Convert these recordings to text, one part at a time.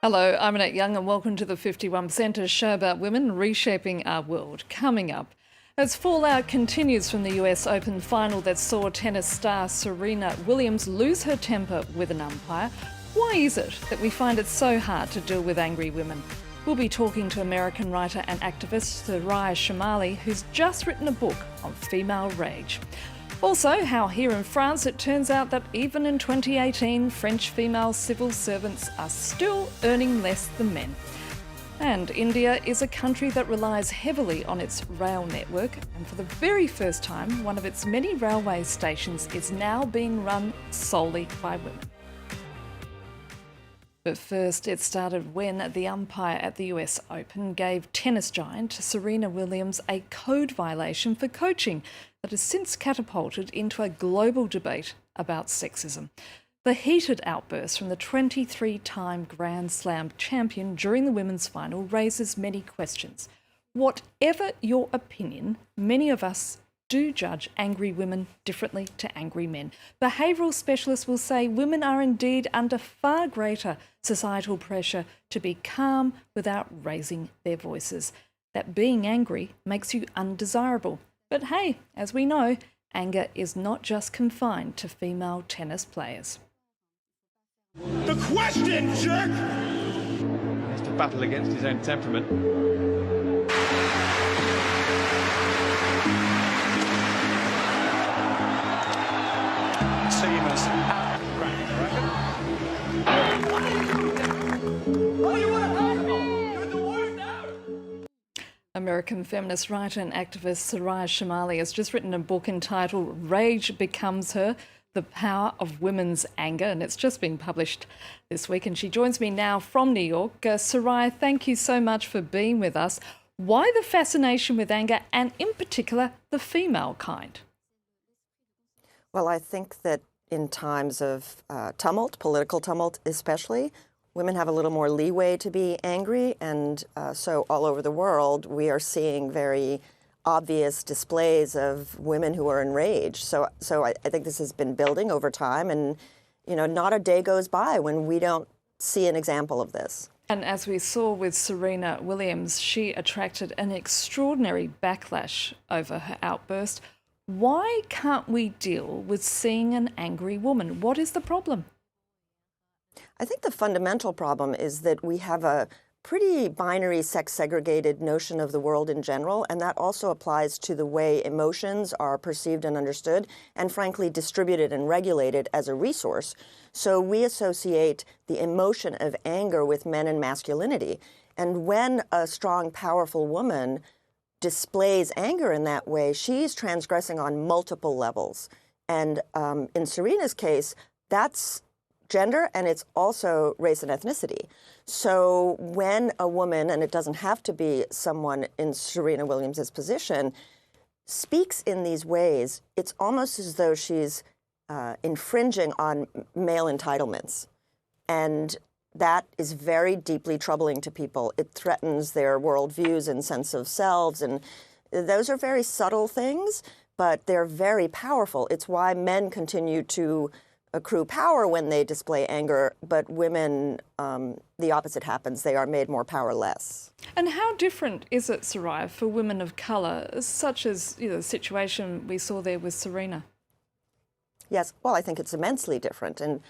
Hello, I'm Annette Young and welcome to the 51%, a show about women reshaping our world. Coming up, as fallout continues from the US Open final that saw tennis star Serena Williams lose her temper with an umpire, why is it that we find it so hard to deal with angry women? We'll be talking to American writer and activist Soraya Chemaly, who's just written a book on female rage. Also, how here in France it turns out that even in 2018, French female civil servants are still earning less than men. And India is a country that relies heavily on its rail network, and for the very first time, one of its many railway stations is now being run solely by women. But first, it started when the umpire at the US Open gave tennis giant Serena Williams a code violation for coaching that has since catapulted into a global debate about sexism. The heated outburst from the 23-time Grand Slam champion during the women's final raises many questions. Whatever your opinion, many of us do judge angry women differently to angry men. Behavioural specialists will say women are indeed under far greater societal pressure to be calm without raising their voices. That being angry makes you undesirable. But hey, as we know, anger is not just confined to female tennis players. The question, jerk! He has to battle against his own temperament. Seamus out. What are you doing? What do you want to talk about? You're the worst out. American feminist writer and activist Soraya Chemaly has just written a book entitled Rage Becomes Her, The Power of Women's Anger, and it's just been published this week. And she joins me now from New York. Soraya, thank you so much for being with us. Why the fascination with anger, and in particular, the female kind? Well, I think that in times of tumult, political tumult especially, women have a little more leeway to be angry, and so all over the world we are seeing very obvious displays of women who are enraged. So I think this has been building over time, and not a day goes by when we don't see an example of this. And as we saw with Serena Williams, she attracted an extraordinary backlash over her outburst. Why can't we deal with seeing an angry woman? What is the problem? I think the fundamental problem is that we have a pretty binary, sex-segregated notion of the world in general, and that also applies to the way emotions are perceived and understood, and frankly distributed and regulated as a resource. So we associate the emotion of anger with men and masculinity. And when a strong, powerful woman displays anger in that way, she's transgressing on multiple levels. And in Serena's case, that's gender, and it's also race and ethnicity. So when a woman, and it doesn't have to be someone in Serena Williams' position, speaks in these ways, it's almost as though she's infringing on male entitlements. And that is very deeply troubling to people. It threatens their worldviews and sense of selves, and those are very subtle things, but they're very powerful. It's why men continue to accrue power when they display anger, but women, the opposite happens. They are made more powerless. And how different is it, Soraya, for women of colour, such as the situation we saw there with Serena? Yes, well, I think it's immensely different. And,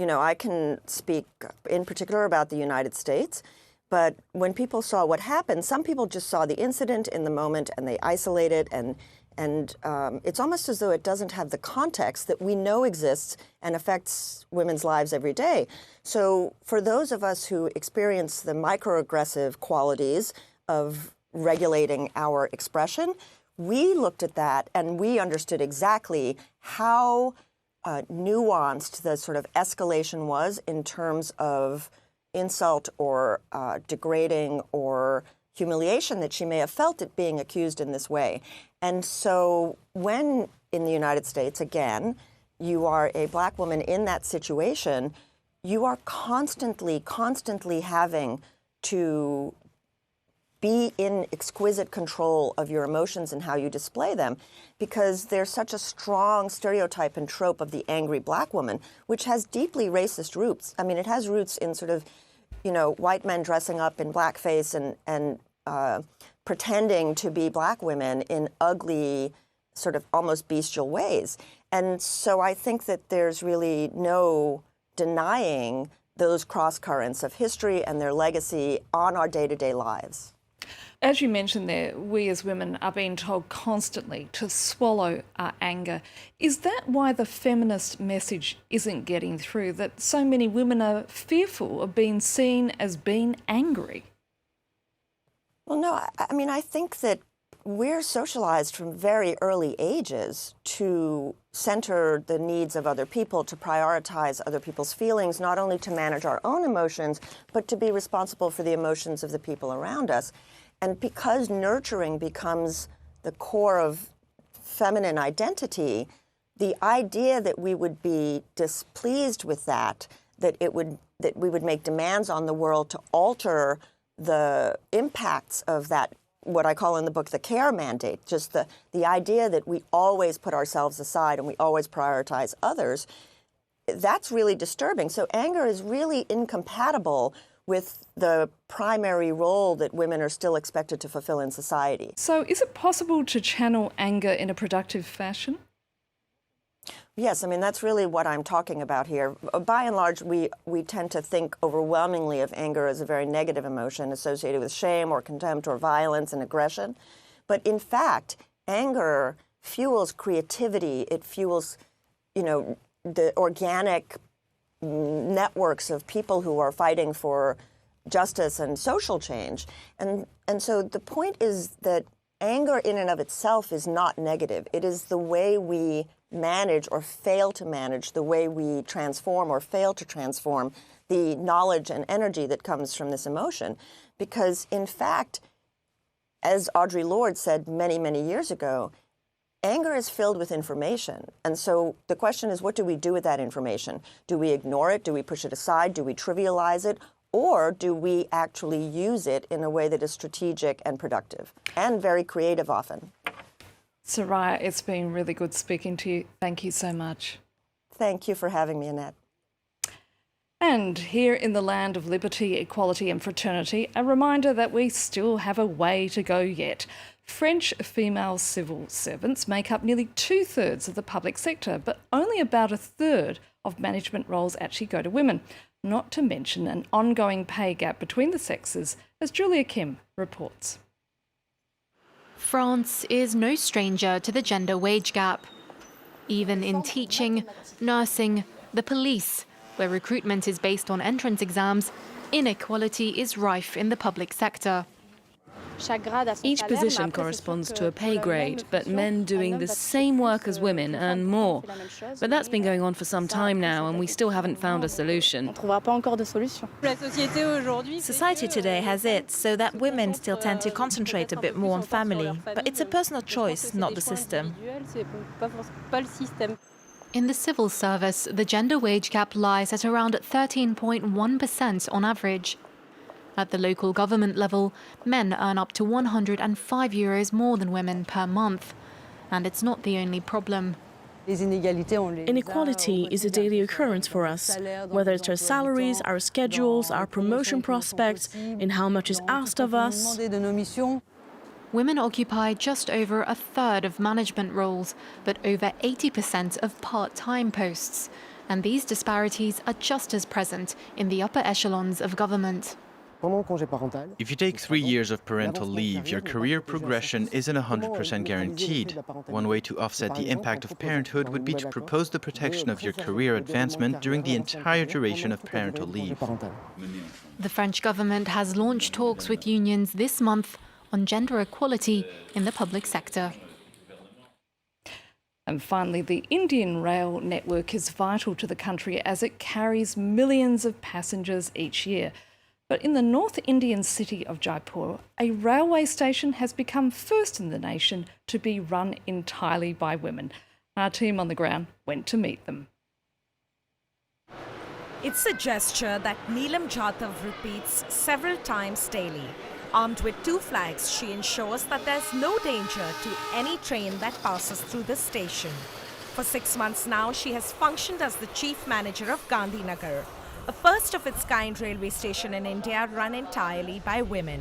I can speak in particular about the United States, but when people saw what happened, some people just saw the incident in the moment and they isolate it, and it's almost as though it doesn't have the context that we know exists and affects women's lives every day. So for those of us who experience the microaggressive qualities of regulating our expression, we looked at that and we understood exactly how nuanced the sort of escalation was in terms of insult or degrading or humiliation that she may have felt at being accused in this way. And so when in the United States, again, you are a black woman in that situation, you are constantly having to be in exquisite control of your emotions and how you display them, because there's such a strong stereotype and trope of the angry black woman, which has deeply racist roots. I mean, it has roots in sort of white men dressing up in blackface and pretending to be black women in ugly, sort of almost bestial ways. And so I think that there's really no denying those cross currents of history and their legacy on our day-to-day lives. As you mentioned there, we as women are being told constantly to swallow our anger. Is that why the feminist message isn't getting through, that so many women are fearful of being seen as being angry? Well, no, I mean, I think that we're socialized from very early ages to center the needs of other people, to prioritize other people's feelings, not only to manage our own emotions, but to be responsible for the emotions of the people around us. And because nurturing becomes the core of feminine identity, the idea that we would be displeased with that we would make demands on the world to alter the impacts of that, what I call in the book the care mandate, just the idea that we always put ourselves aside and we always prioritize others, that's really disturbing. So anger is really incompatible with the primary role that women are still expected to fulfill in society. So is it possible to channel anger in a productive fashion? Yes, I mean, that's really what I'm talking about here. By and large, we tend to think overwhelmingly of anger as a very negative emotion associated with shame or contempt or violence and aggression. But in fact, anger fuels creativity. It fuels, the organic networks of people who are fighting for justice and social change. And so the point is that anger in and of itself is not negative. It is the way we manage or fail to manage, the way we transform or fail to transform the knowledge and energy that comes from this emotion. Because in fact, as Audre Lorde said many, many years ago, anger is filled with information. And so the question is, what do we do with that information? Do we ignore it? Do we push it aside? Do we trivialize it? Or do we actually use it in a way that is strategic and productive and very creative often? Soraya, it's been really good speaking to you. Thank you so much. Thank you for having me, Annette. And here in the land of liberty, equality and fraternity, a reminder that we still have a way to go yet. French female civil servants make up nearly 2/3 of the public sector, but only about 1/3 of management roles actually go to women, not to mention an ongoing pay gap between the sexes, as Julia Kim reports. France is no stranger to the gender wage gap. Even in teaching, nursing, the police, where recruitment is based on entrance exams, inequality is rife in the public sector. Each position corresponds to a pay grade, but men doing the same work as women earn more. But that's been going on for some time now, and we still haven't found a solution. Society today has it so that women still tend to concentrate a bit more on family, but it's a personal choice, not the system. In the civil service, the gender wage gap lies at around 13.1% on average. At the local government level, men earn up to €105 more than women per month. And it's not the only problem. Inequality is a daily occurrence for us, whether it's our salaries, our schedules, our promotion prospects, in how much is asked of us. Women occupy just over 1/3 of management roles, but over 80% of part-time posts. And these disparities are just as present in the upper echelons of government. If you take 3 years of parental leave, your career progression isn't 100% guaranteed. One way to offset the impact of parenthood would be to propose the protection of your career advancement during the entire duration of parental leave. The French government has launched talks with unions this month on gender equality in the public sector. And finally, the Indian rail network is vital to the country as it carries millions of passengers each year. But in the North Indian city of Jaipur, a railway station has become first in the nation to be run entirely by women. Our team on the ground went to meet them. It's a gesture that Neelam Jadhav repeats several times daily. Armed with 2 flags, she ensures that there's no danger to any train that passes through the station. For 6 months now, she has functioned as the chief manager of Gandhinagar. a first-of-its-kind railway station in India run entirely by women.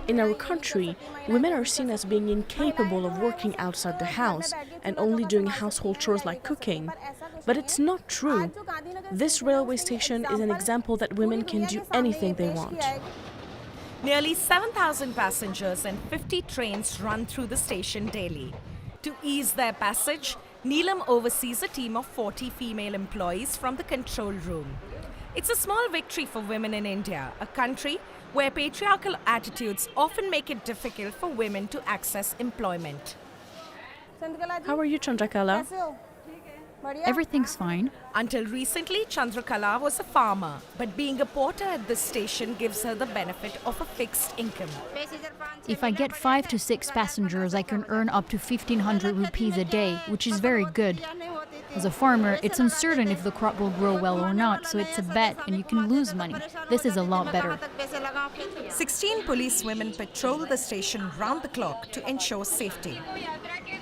In our country, women are seen as being incapable of working outside the house and only doing household chores like cooking. But it's not true. This railway station is an example that women can do anything they want. Nearly 7,000 passengers and 50 trains run through the station daily. To ease their passage, Neelam oversees a team of 40 female employees from the control room. It's a small victory for women in India, a country where patriarchal attitudes often make it difficult for women to access employment. How are you, Chandrakala? Everything's fine. Until recently, Chandrakala was a farmer, but being a porter at this station gives her the benefit of a fixed income. If I get 5 to 6 passengers, I can earn up to 1,500 rupees a day, which is very good. As a farmer, it's uncertain if the crop will grow well or not, so it's a bet and you can lose money. This is a lot better. 16 police women patrol the station round the clock to ensure safety.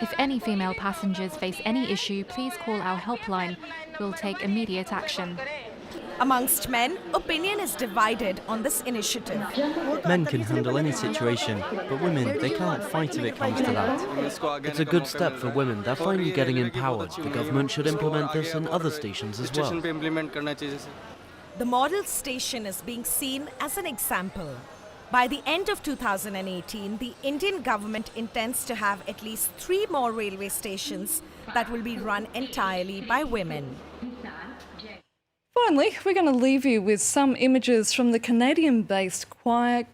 If any female passengers face any issue, please call our helpline. We'll take immediate action. Amongst men, opinion is divided on this initiative. Men can handle any situation, but women, they can't fight if it comes to that. It's a good step for women. They're finally getting empowered. The government should implement this in other stations as well. The model station is being seen as an example. By the end of 2018, the Indian government intends to have at least 3 more railway stations that will be run entirely by women. Finally, we're going to leave you with some images from the Canadian-based Choir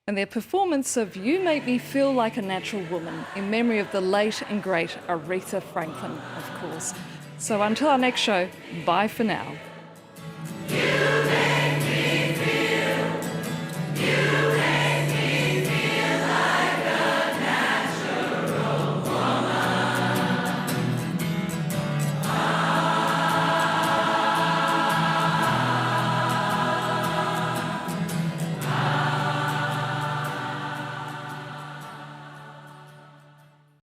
and their performance of You Make Me Feel Like a Natural Woman in memory of the late and great Aretha Franklin, of course. So until our next show, bye for now.